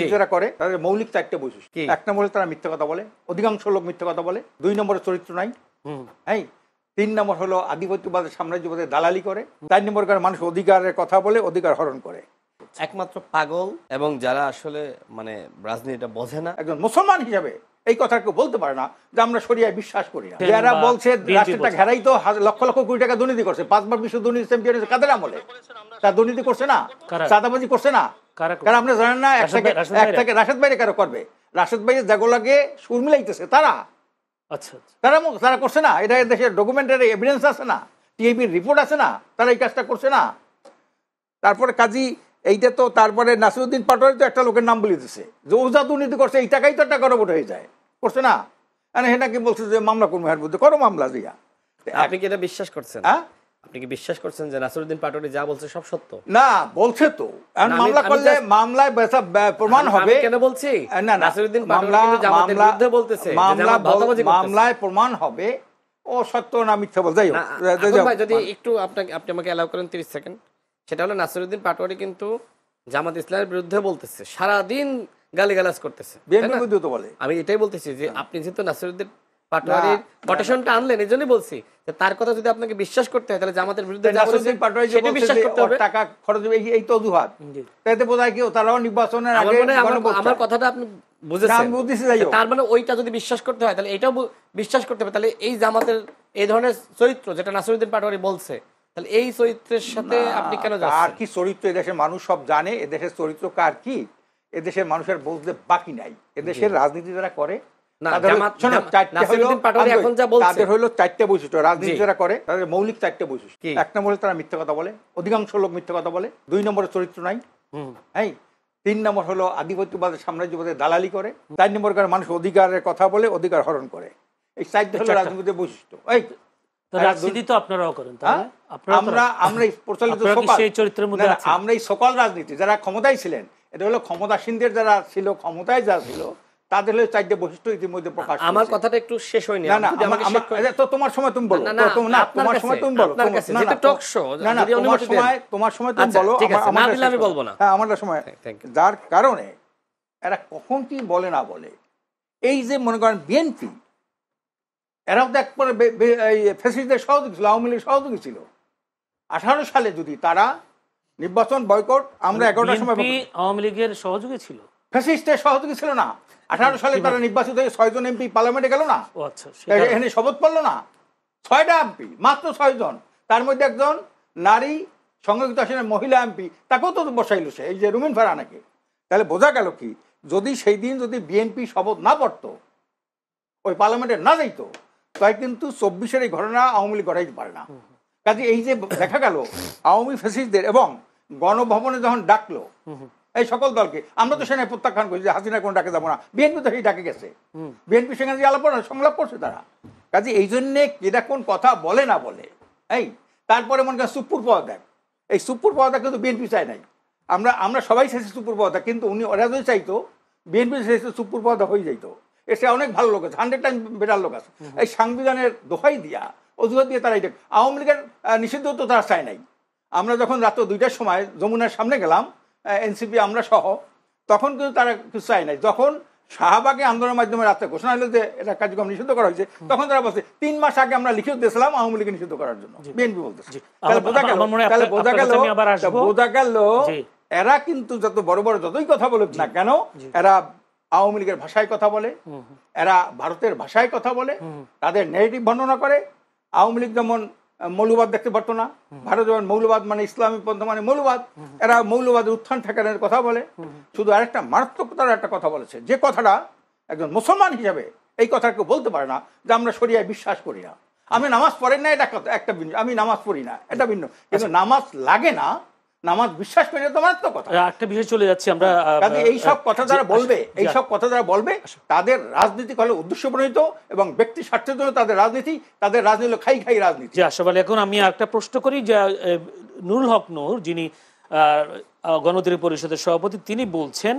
রাজনীতি যারা করে তাদের মৌলিক 4টে বৈশিষ্ট্য। 1 নম্বরে তারা মিথ্যা কথা বলে, অধিকাংশ লোক মিথ্যা কথা বলে। 2 নম্বরে চরিত্র নাই, হ্যাঁ। 3 নম্বর হলো আধিপত্যবাদের সাম্রাজ্যবাদের দালালি করে। 4 নম্বর করে মানুষ অধিকারের কথা বলে, অধিকার হরণ করে। একমাত্র পাগল এবং যারা আসলে মানে রাজনীতিটা বোঝে না, একজন মুসলমান হিসাবে এই কথা কেউ বলতে পারে না যে আমরা শরিয়ায় বিশ্বাস করি না। যারা বলছে রাষ্ট্রটা ঘেরাই তো লক্ষ লক্ষ কোটি টাকা দুর্নীতি করছে, 5 বার বিশ্ব দুর্নীতি চ্যাম্পিয়ন হয়েছে কাদের আমলে? তার দুর্নীতি করছে না, চাঁদাবাজি করছে না? কারণ আপনি জানেন না এক থেকে রাশেদ ভাইরে কারো করবে, রাশেদ ভাইয়ের জাগোলাগে সুর মিলাইতেছে তারা। আচ্ছা, তারা করছে না? এটা দেশের ডকুমেন্টারি এভিডেন্স আছে না, টিআইবির রিপোর্ট আছে না? তারা এই কাজটা করছে না। তারপরে কাজী এইটা তো তারপরে নাসিরউদ্দিন পাটোয়ারি তো একটা লোকের নাম বলে দিচ্ছে যে ওজা দুর্নীতি করছে, এই টাকাই তো একটা গণভোট হয়ে যায়, করছে না? হেনা কি বলছে যে মামলা করবো, এর মধ্যে করো মামলা দিয়া। আপনি কি এটা বিশ্বাস করছেন? আপনি কি বিশ্বাস করছেন যে নাসিরউদ্দিন পাটোয়ারি যা বলছে সব সত্য? না, বলছে তো। মামলা করলে মামলায় প্রমাণ হবে। কেন বলছি না, নাসিরউদ্দিন পাটোয়ারি কিন্তু জামাতের বিরুদ্ধে বলতেছে, মামলায় প্রমাণ হবে ও সত্য না মিথ্যা বল। যাই হোক ভাই, যদি একটু আপনি আমাকে অ্যালাউ করেন 30 সেকেন্ড। সেটা হলো নাসিরউদ্দিন পাটোয়ারি কিন্তু জামাত ইসলামের বিরুদ্ধে বলতেছে, সারাদিন গালিগালাজ করতেছে, বিএনপির বিরুদ্ধে তো বলে। আমি এটাই বলতেছি যে আপনি যেহেতু নাসিরউদ্দিন পাটোয়ারির কোটেশনটা আনলেন, এই জন্যই বলছি যে তার কথা যদি আপনাকে বিশ্বাস করতে হয় তাহলে জামাতের বিরুদ্ধে নাসিরউদ্দিন পাটোয়ারি যে বিশ্বাস করতে হবে, টাকা খরচ হবে, এই তো অজুহাত। তাতে বোঝায় কি তারাও নির্বাচনের আগে আমার কথাটা আপনি বুঝেছেন? তার মানে ওইটা যদি বিশ্বাস করতে হয় তাহলে এটাও বিশ্বাস করতে হবে। তাহলে এই জামাতের এই ধরনের চরিত্র যেটা নাসিরউদ্দিন পাটোয়ারি বলছে, তাহলে এই চরিত্রের সাথে আপনি কেন যাচ্ছেন? আর কি চরিত্র এদেশের মানুষ সব জানে, এদেশের চরিত্র কার কি এদেশের মানুষের বলতে বাকি নাই। এদেশের রাজনীতি যারা করে তাদের হলো 4টে বৈশিষ্ট্য। রাজনীতি যারা করে তাদের মৌলিক 4টে বৈশিষ্ট্য। 1 নম্বরে তারা মিথ্যা কথা বলে, অধিকাংশ লোক মিথ্যা কথা বলে। 2 নম্বরে চরিত্র নাই, হ্যাঁ। 3 নম্বর হলো আধিপত্যবাদের সাম্রাজ্যবাদের দালালি করে। 4 নম্বর করে মানুষ অধিকারের কথা বলে, অধিকার হরণ করে। এই 4টে হলো রাজনীতির বৈশিষ্ট্য। রাজনীতি তো আপনারাও করেন, আমরা প্রচলিত আমরা এই সকল রাজনীতি যারা ক্ষমতায় ছিলেন, এটা হলো ক্ষমতাসীনদের যারা ছিল, ক্ষমতায় যারা ছিল তাদের হলো 4টে বৈশিষ্ট্য ইতিমধ্যে প্রকাশ। আমার কথাটা একটু শেষ হয়নি। তো তোমার সময় তুমি বলো, তোমার সময় তুমি বলো, তোমার সময় তুমি বলো, আমি বলবো না। হ্যাঁ, আমার সময়। যার কারণে এরা কখন কি বলে না বলে, এই যে মনে করেন বিএনপি, এরাও তো একবারে ফ্যাসিস্টদের সহযোগী ছিল, আওয়ামী লীগের সহযোগী ছিল। 18 সালে যদি তারা নির্বাচন বয়কট, আমরা 11টার সময় আওয়ামী লীগের সহযোগী ছিল, ফ্যাসিস্টের সহযোগী ছিল না। 18 সালে তারা নির্বাচিত হয়ে 6 জন এমপি পার্লামেন্টে গেল না, এখানে শপথ পড়লো না। 6টা এমপি, মাত্র 6 জন, তার মধ্যে একজন নারী সংরক্ষিত আসনের মহিলা এমপি, তাকেও তো বসাইল সে, এই যে রুমিন ফারহানাকে। তাহলে বোঝা গেল কি, যদি সেই দিন যদি বিএনপি শপথ না পড়তো, ওই পার্লামেন্টে না যাইতো, তাই কিন্তু 24-এর এই ঘটনা আওয়ামী লীগ ঘটাইতে পারে না। কাজে এই যে দেখা গেল আওয়ামী ফ্যাসিস্টদের, এবং গণভবনে যখন ডাকলো এই সকল দলকে, আমরা তো সেখানে প্রত্যাখ্যান করছি যে হাসিনা কোনো ডাকে যাবো না, বিএনপি তো সেই ডাকে গেছে, বিএনপি সেখানে যে আলাপ সংলাপ করছে তারা। কাজে এই জন্যে কেটা কোন কথা বলে না বলে, এই তারপরে মনে করেন সুপ্পুর পদত্যাগ, এই সুপ্পুর পদত্যাগ কিন্তু বিএনপি চায় নাই। আমরা সবাই চাইছি সুপ্পুর পদত্যাগ, কিন্তু উনি ওরা যদি চাইতো, বিএনপি চাইতো সুপ্পুর পদত্যাগ হয়ে যাইতো। এসে অনেক ভালো লোক আছে, 100 টাইম বেটার লোক আছে। এই সাংবিধানের দোহাই দিয়া, অজুহাত দিয়ে তারা এটা, আওয়ামী লীগের নিষিদ্ধ তো তারা চায় নাই। আমরা যখন রাত 2টার সময় যমুনার সামনে গেলাম, এনসিপি আমরা সহ, তখন কিন্তু তারা কিছু চায় নাই। যখন শাহবাগে আন্দোলনের মাধ্যমে রাত্রে ঘোষণা হলো যে এটা কার্যক্রম নিষিদ্ধ করা হয়েছে, তখন তারা বলছে 3 মাস আগে আমরা লিখিত দিয়েছিলাম আওয়ামী লীগকে নিষিদ্ধ করার জন্য, বিএনপি বলতেছে। তাহলে বোঝা গেল এরা কিন্তু যত বড় বড় যতই কথা বলুক না কেন, এরা আওয়ামী লীগের ভাষায় কথা বলে, এরা ভারতের ভাষায় কথা বলে, তাদের নেগেটিভ বর্ণনা করে। আওয়ামী লীগ যেমন মৌলবাদ দেখতে পারতো না, ভারত যেমন মৌলবাদ মানে ইসলামী পন্থা মানে মৌলবাদ, এরা মৌলবাদের উত্থান ঠেকানোর কথা বলে। শুধু আরেকটা মারাত্মকতার একটা কথা বলেছে, যে কথাটা একজন মুসলমান হিসাবে এই কথা কেউ বলতে পারে না, যে আমরা শরিয়ায় বিশ্বাস করি না। আমি নামাজ পড়েন না, এটা একটা ভিন্ন, আমি নামাজ পড়ি না, এটা ভিন্ন, কিন্তু নামাজ লাগে না, নামাজ বিশ্বাস করি না, তোমার তো কথা। একটা বিষয় চলে যাচ্ছে আমরা, এই সব কথা যারা বলবে, এই সব কথা যারা বলবে, তাদের রাজনীতি হলে উদ্দেশ্য প্রণীত এবং ব্যক্তি স্বার্থের জন্য তাদের রাজনীতি, তাদের রাজনীতি হলো খাই খাই রাজনীতি। আসলে এখন আমি একটা প্রশ্ন করি, যে নুরুল হক নূর, যিনি গণতন্ত্র পরিষদের সভাপতি, তিনি বলছেন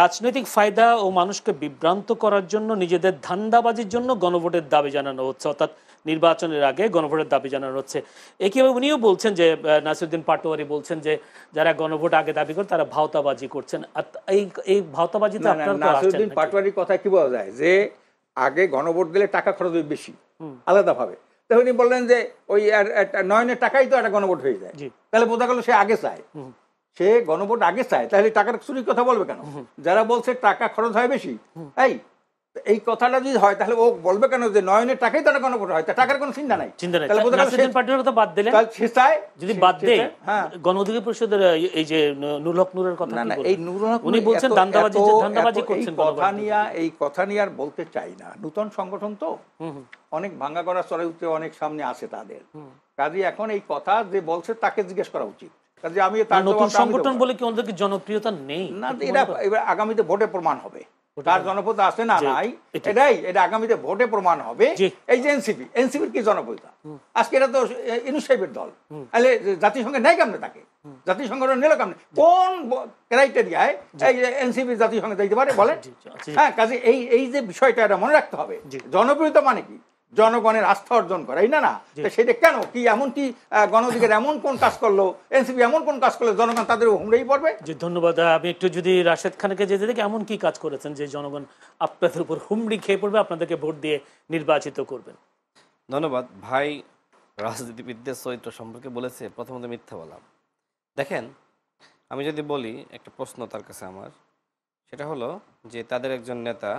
রাজনৈতিক ফায়দা ও মানুষকে বিভ্রান্ত করার জন্য, নিজেদের ধান্দাবাজির জন্য গণভোটের দাবি জানানো হচ্ছে, অর্থাৎ নির্বাচনের আগে গণভোটের দাবি জানানো হচ্ছে। একইভাবে উনিও বলছেন যে নাসিরউদ্দিন পাটোয়ারি বলছেন যে যারা গণভোট আগে দাবি করে তারা ভাওতাবাজি করছেন। আর এই ভাওতাবাজিতে আপনারা তো নাসিরউদ্দিন পাটোয়ারির কথা কি বলা যায় যে আগে গণভোট দিলে টাকা খরচ হবে বেশি আলাদাভাবে, তাহলে উনি বললেন যে ওই নয়নের টাকাই তো একটা গণভোট হয়ে যায়, তাহলে বোঝা গেল সে আগে চায়, সে গণভোট আগে চায়, তাহলে টাকার চুরির কথা বলবে কেন? যারা বলছে টাকা খরচ হয় বেশি, এই কথাটা যদি হয় তাহলে ও বলবে কেন যে নয়নের টাকাই তো গণভোট হয়, টাকার কোনো চিন্তা নাই। যদি বাদ দেয় গণ অধিকার পরিষদের এই যে নুরুল হক নূরের কথা, এই নুরুল হক উনি বলছেন ধান্দাবাজি করছেন। এই কথা নিয়ে আর বলতে চাই না, নতুন সংগঠন তো অনেক ভাঙ্গা করা চড়ে উঠতে অনেক সামনে আছে তাদের, কাজে এখন এই কথা যে বলছে তাকে জিজ্ঞেস করা উচিত। কাজে আমি নতুন সংগঠন বলে কি ওদেরকে জনপ্রিয়তা নেই না, এটা আগামীতে ভোটে প্রমাণ হবে তার জনপ্রিয়তা আছে না নাই, এটা আগামীতে ভোটে প্রমাণ হবে। এই যে এনসিপির কি জনপ্রিয়তা, আজকে এটা তো ইউনূস সাহেবের দল, তাহলে জাতিসংঘে নেই কেমনে তাকে, জাতিসংঘ নিল কেমনে, কোন ক্রাইটেরিয়ায় এনসিপি জাতিসংঘে দিতে পারে বলে? হ্যাঁ, কাজে এই যে বিষয়টা এটা মনে রাখতে হবে, জনপ্রিয়তা মানে কি জনগণের আস্থা অর্জন করে, এই না সেটা কেন কি এমন কি গণ অধিকার এমন কোন কাজ করলো, এনসিপি এমন কোন কাজ করলো জনগণ তাদের হুমড়েই পড়বে? ধন্যবাদ। আমি একটু যদি রাশেদ খানকে যেতে দেখি এমন কি কাজ করেছেন যে জনগণ আপনাদের উপর হুমড়ি খেয়ে পড়বে, আপনাদেরকে ভোট দিয়ে নির্বাচিত করবেন? ধন্যবাদ ভাই। রাজনীতিবিদদের চরিত্র সম্পর্কে বলেছে, প্রথমত মিথ্যা বললাম। দেখেন, আমি যদি বলি একটা প্রশ্ন তার কাছে আমার, সেটা হলো যে তাদের একজন নেতা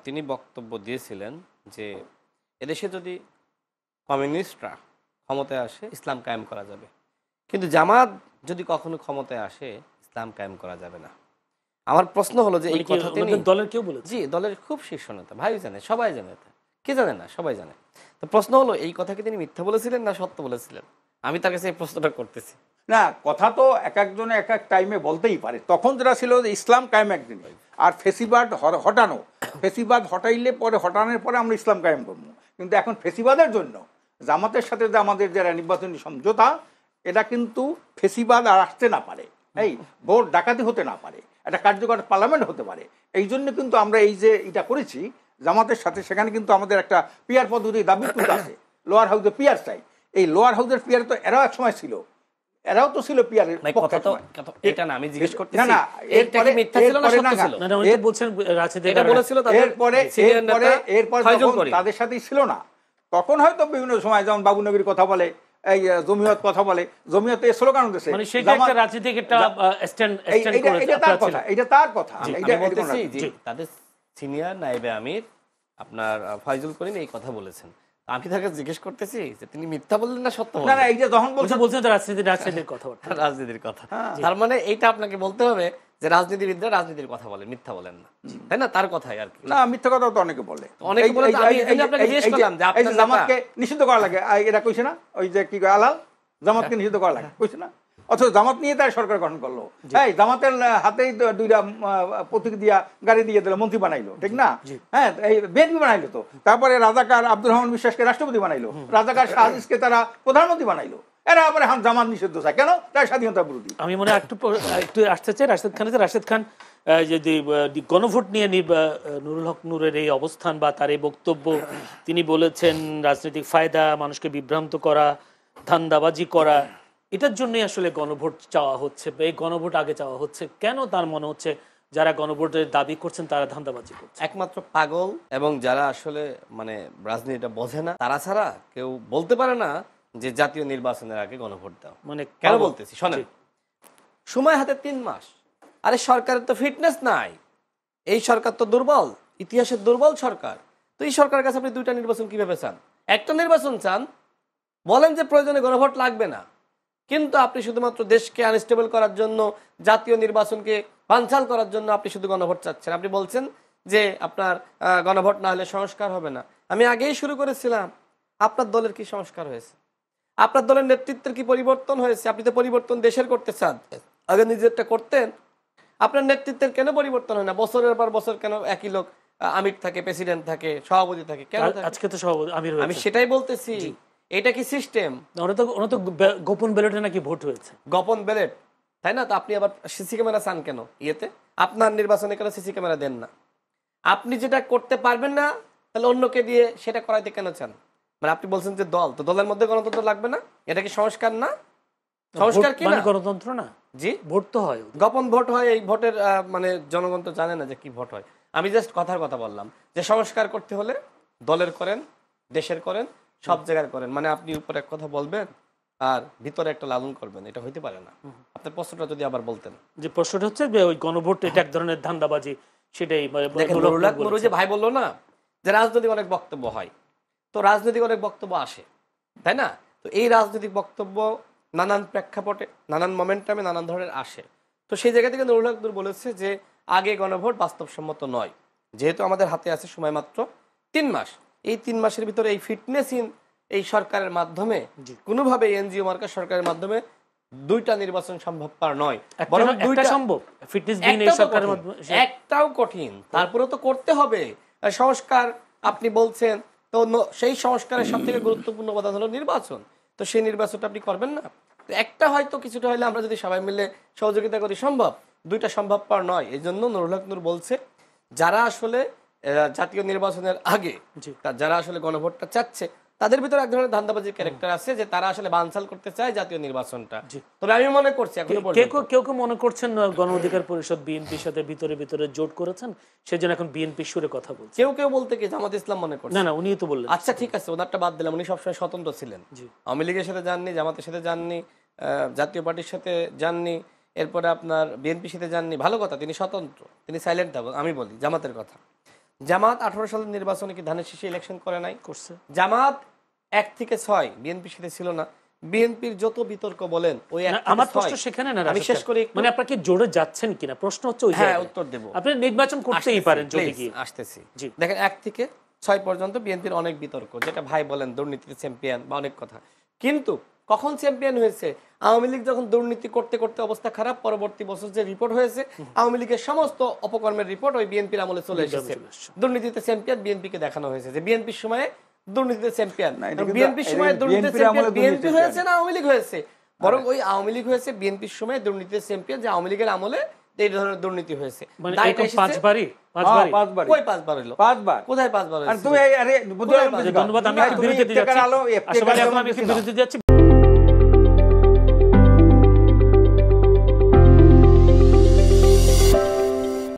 তিনি বক্তব্য দিয়েছিলেন যে এদেশে যদি কমিউনিস্টরা ক্ষমতায় আসে ইসলাম কায়েম করা যাবে, কিন্তু জামাত যদি কখনো ক্ষমতায় আসে ইসলাম কায়েম করা যাবে না। আমার প্রশ্ন হলো যে এই কথা তিনি দলের কেউ বলেছে? জি, দলের খুব শীর্ষ নেতা, ভাই জানে, সবাই জানে, কে জানে না, সবাই জানে। তো প্রশ্ন হলো এই কথা কি তিনি মিথ্যা বলেছিলেন না সত্য বলেছিলেন? আমি তার কাছে এই প্রশ্নটা করতেছি। না, কথা তো এক একজনে এক এক টাইমে বলতেই পারে। তখন যেটা ছিল যে ইসলাম কায়েম একদিন, আর ফেসিবাদ হটানো, ফেসিবাদ হটাইলে পরে হটানোর পরে আমরা ইসলাম কায়েম করবো। কিন্তু এখন ফেসিবাদের জন্য জামাতের সাথে যে আমাদের যারা নির্বাচনী সমঝোতা, এটা কিন্তু ফেসিবাদ আর আসতে না পারে, এই ভোট ডাকাতি হতে না পারে, একটা কার্যকর পার্লামেন্ট হতে পারে। এই জন্য কিন্তু আমরা এই যে এটা করেছি জামাতের সাথে, সেখানে কিন্তু আমাদের একটা পিয়ার পদ্ধতির দাবি কিন্তু আছে, লোয়ার হাউসে পিয়ার চাই। এই লোয়ার হাউসের পিয়ার তো এরাও এক সময় ছিল, এরাও তো ছিল পিয়ারের পক্ষে। এটা না আমি জিজ্ঞেস করতেছি, না এরপরে মিথ্যা ছিল না সত্য ছিল? না, উনি বলছেন রাজনীতি এটা বলেছিল এরপরে তাদের সাথেই ছিল না, তখন হয়তো বিভিন্ন সময় যেমন বাবু নবীর কথা বলে, এই জমিয়ত কথা বলে, জমিয়তে স্লোগান দিয়েছে, মানে সেটা একটা রাজনীতিক একটা স্ট্যান্ড করেছে। এটা তার কথা, এটা তার কথা। এটা বলতেছি যে তাদের সিনিয়র নায়েবে আমির আপনার ফয়জুল করিম এই কথা বলেছেন। আমি তাকে জিজ্ঞেস করতেছি যে তিনি মিথ্যা বললেন না সত্য বললেন? না, এই যে যখন বলছেন রাজনীতির কথা, রাজনীতির কথা, তার মানে এইটা আপনাকে বলতে হবে যে রাজনীতিবিদরা রাজনীতির কথা বলেন, মিথ্যা বলেন না, তাই না? তার কথাই আর কি। না, মিথ্যা কথা তো অনেকে বলে, অনেকে বলে। আমি আপনাকে জিজ্ঞেস করলাম যে আপনার জামাতকে নিষিদ্ধ করা লাগে, এটা কইছে না? ওই যে কি আলাল, জামাতকে নিষিদ্ধ করা লাগে, কইছে না? অথচ জামাত নিয়ে তার সরকার গঠন করলো, জামাতের হাতেই দুইটা প্রতীক দিয়া গাড়ি দিয়ে দিল, মন্ত্রী বানাইলো, ঠিক না? হ্যাঁ, এই বিএনপি বানাইলো তো, তারপরে রাজাকার আব্দুর রহমান বিশ্বাসকে রাষ্ট্রপতি বানাইলো, রাজাকার শাহ আজিজকে তারা প্রধানমন্ত্রী বানাইলো। এরা আবার এখন জামাত নিষিদ্ধ চায় কেন? তার স্বাধীনতা বিরোধী। আমি মনে হয় একটু আসতে চাই রাশেদ খান। রাশেদ খান, যদি গণভোট নিয়ে নুরুল হক নূরের এই অবস্থান বা তার এই বক্তব্য, তিনি বলেছেন রাজনৈতিক ফায়দা, মানুষকে বিভ্রান্ত করা, ধান্দাবাজি করা, এটার জন্যই আসলে গণভোট চাওয়া হচ্ছে, এই গণভোট আগে চাওয়া হচ্ছে কেন? তার মনে হচ্ছে যারা গণভোটের দাবি করছেন তারা ধান্দাবাজি করছে। একমাত্র পাগল এবং যারা আসলে মানে রাজনীতিটা বোঝে না, তারা ছাড়া কেউ বলতে পারে না যে জাতীয় নির্বাচনের আগে গণভোট দাও। মানে কেন বলতেছি শোনেন, সময় হাতে 3 মাস। আরে সরকারের তো ফিটনেস নাই, এই সরকার তো দুর্বল, ইতিহাসের দুর্বল সরকার। তো এই সরকারের কাছে আপনি 2টা নির্বাচন কিভাবে চান? একটা নির্বাচন চান, বলেন যে প্রয়োজনে গণভোট লাগবে না, কিন্তু আপনি শুধুমাত্র দেশকে আনস্টেবল করার জন্য, জাতীয় নির্বাচনকে বানচাল করার জন্য আপনি শুধু গণভোট চাচ্ছেন। আপনি বলছেন যে আপনার গণভোট না হলে সংস্কার হবে না। আমি আগেই শুরু করেছিলাম, আপনার দলের কি সংস্কার হয়েছে? আপনার দলের নেতৃত্বের কি পরিবর্তন হয়েছে? আপনি তো পরিবর্তন দেশের করতে চান, আগে নিজেরটা করতেন। আপনার নেতৃত্বের কেন পরিবর্তন হয় না? বছরের পর বছর কেন একই লোক আমির থাকে, প্রেসিডেন্ট থাকে, সভাপতি থাকে, কেন? আজকে তো সভাপতি আমির, আমি সেটাই বলতেছি, এটা কি সিস্টেম? ওরা তো গোপন ব্যালটে নাকি ভোট হয়েছে, গোপন ব্যালট, তাই না? তো আপনি আবার সিসি ক্যামেরা চান কেন ইয়েতে? আপনার নির্বাচনে কেন সিসি ক্যামেরা দেন না? আপনি যেটা করতে পারবেন না, তাহলে অন্যকে দিয়ে সেটা করাইতে কেন চান? মানে আপনি বলছেন যে দল, তো দলের মধ্যে গণতন্ত্র লাগবে না? এটা কি সংস্কার না? সংস্কার কি না? গণতন্ত্র না, জি ভোট তো হয়, গোপন ভোট হয়। এই ভোটের মানে জনগণ তো জানে না যে কি ভোট হয়। আমি জাস্ট কথার কথা বললাম যে সংস্কার করতে হলে দলের করেন, দেশের করেন, সব জায়গায় করেন। মানে আপনি উপরে এক কথা বলবেন আর ভিতরে একটা লালন করবেন, এটা হইতে পারে না। আপনার প্রশ্নটা যদি আবার বলতেন। যে প্রশ্নটা হচ্ছে যে ওই গণভোট এটা এক ধরনের ধান্দাবাজি, সেটাই দেখেন নুরুল যে ভাই বললো না যে রাজনৈতিক অনেক বক্তব্য হয়, তো রাজনৈতিক অনেক বক্তব্য আসে, তাই না? তো এই রাজনৈতিক বক্তব্য নানান প্রেক্ষাপটে, নানান মোমেন্টামে, নানান ধরনের আসে। তো সেই জায়গা থেকে নুরুল বলেছে যে আগে গণভোট বাস্তবসম্মত নয়, যেহেতু আমাদের হাতে আছে সময় মাত্র 3 মাস। এই 3 মাসের ভিতরে এই ফিটনেসহীন এই সরকারের মাধ্যমে কোনোভাবে এনজিও মার্কা সরকারের মাধ্যমে 2টা নির্বাচন সম্ভবপর নয়, বরং 2টা সম্ভব। ফিটনেসবিহীন এই সরকারের মাধ্যমে একটাও কঠিন, তারপরে তো করতে হবে সংস্কার। আপনি বলছেন তো সেই সংস্কারের সবথেকে গুরুত্বপূর্ণ উপাদান হলো নির্বাচন, তো সেই নির্বাচনটা আপনি করবেন না? একটা হয়তো কিছুটা হলে আমরা যদি সবাই মিলে সহযোগিতা করি সম্ভব, 2টা সম্ভবপর নয়। এই জন্য নুরুল হক নূর বলছে যারা আসলে জাতীয় নির্বাচনের আগে যারা আসলে গণভোটটা চাচ্ছে তাদের ভিতরে এক ধরনের ধান্দাবাজির ক্যারেক্টার আছে, যে তারা আসলে বানচাল করতে চায় জাতীয় নির্বাচনটা। তবে আমি মনে করছি কেউ মনে করছেন গণ অধিকার পরিষদ বিএনপির সাথে ভিতরে ভিতরে জোট করেছেন, সেজন্য এখন বিএনপি সুরে কথা বলছে। কেউ বলতে কি জামাত ইসলাম মনে করছে। না উনি তো বললেন। আচ্ছা ঠিক আছে, ওনারটা বাদ দিলাম, উনি সবসময় স্বতন্ত্র ছিলেন। আওয়ামী লীগের সাথে যাননি, জামাতের সাথে যাননি, জাতীয় পার্টির সাথে যাননি, এরপরে আপনার বিএনপির সাথে যাননি, ভালো কথা, তিনি স্বতন্ত্র, তিনি সাইলেন্ট থাকুন। আমি বলি জামাতের কথা, জামাত 18 সালের নির্বাচনে কি ধানের শীষে ইলেকশন করে নাই? করছে। জামাত 1 থেকে 6 বিএনপির সাথে ছিল না। বিএনপির যত বিতর্ক বলেন ওই আমার প্রশ্ন সেখানে না, আমি শেষ করি, মানে আপনারা কি জোরে যাচ্ছেন কিনা প্রশ্ন হচ্ছে ওই জায়গায়। উত্তর দেব, আপনি নির্বাচন করতেই পারেন যদি কি আসতেছি। দেখেন 1 থেকে 6 পর্যন্ত বিএনপির অনেক বিতর্ক, যেটা ভাই বলেন দুর্নীতিতে চ্যাম্পিয়ন বা অনেক কথা, কিন্তু কখন চ্যাম্পিয়ন হয়েছে? আওয়ামী লীগ যখন দুর্নীতি করতে করতে অবস্থা খারাপ, পরবর্তী বছর যে রিপোর্ট হয়েছে আওয়ামী লীগের সমস্ত অপকর্মের রিপোর্ট ওই বিএনপির আমলে চলে এসেছে। দুর্নীতিতে চ্যাম্পিয়ন বিএনপিকে দেখানো হয়েছে যে বিএনপির সময়ে দুর্নীতিতে চ্যাম্পিয়ন, বিএনপির সময় দুর্নীতিতে চ্যাম্পিয়ন বিএনপি হয়েছে না আওয়ামী লীগ হয়েছে? বরং ওই আওয়ামী লীগ হয়েছে বিএনপির সময় দুর্নীতিতে চ্যাম্পিয়ন, যে আওয়ামী লীগের আমলে এই ধরনের দুর্নীতি হয়েছে। কোথায় 5 বার? ধন্যবাদ। আমি বিরতি দিচ্ছি।